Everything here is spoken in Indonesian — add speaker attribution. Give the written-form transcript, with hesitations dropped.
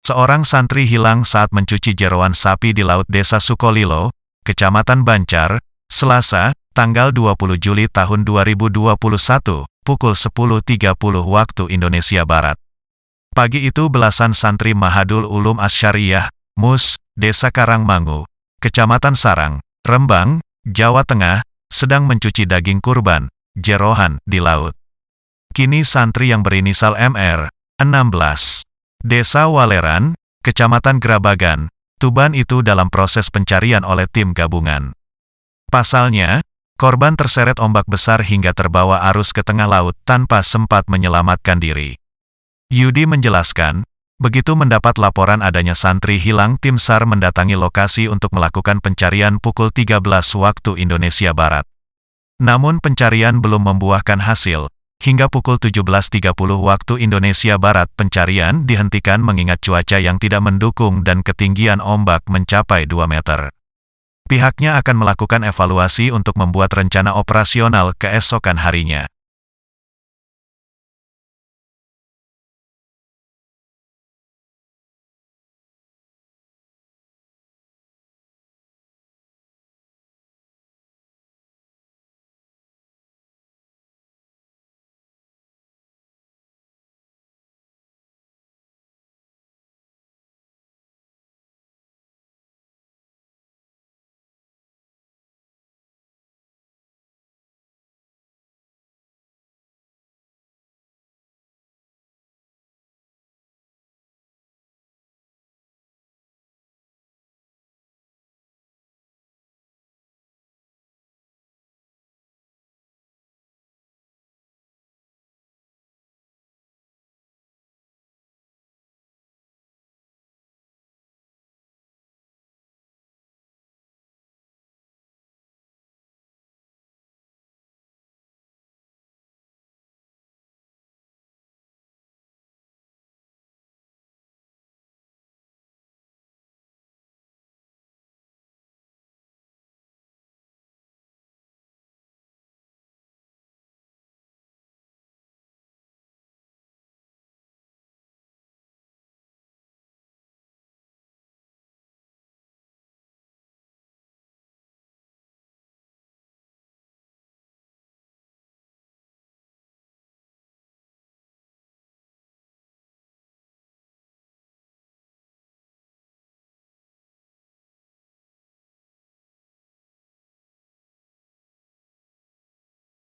Speaker 1: Seorang santri hilang saat mencuci jeroan sapi di Laut Desa Sukolilo, Kecamatan Banjar, Selasa, tanggal 20 Juli tahun 2021, pukul 10.30 waktu Indonesia Barat. Pagi itu belasan santri Mahadul Ulum Asyariah, MUS, Desa Karangmangu, Kecamatan Sarang, Rembang, Jawa Tengah, sedang mencuci daging kurban, jerohan, di laut. Kini santri yang berinisial MR, 16, Desa Waleran, Kecamatan Grabagan, Tuban itu dalam proses pencarian oleh tim gabungan. Pasalnya, korban terseret ombak besar hingga terbawa arus ke tengah laut tanpa sempat menyelamatkan diri. Yudi menjelaskan, begitu mendapat laporan adanya santri hilang, tim SAR mendatangi lokasi untuk melakukan pencarian pukul 13 waktu Indonesia Barat. Namun pencarian belum membuahkan hasil. Hingga pukul 17.30 waktu Indonesia Barat pencarian dihentikan mengingat cuaca yang tidak mendukung dan ketinggian ombak mencapai 2 meter. Pihaknya akan melakukan evaluasi untuk membuat rencana operasional keesokan harinya.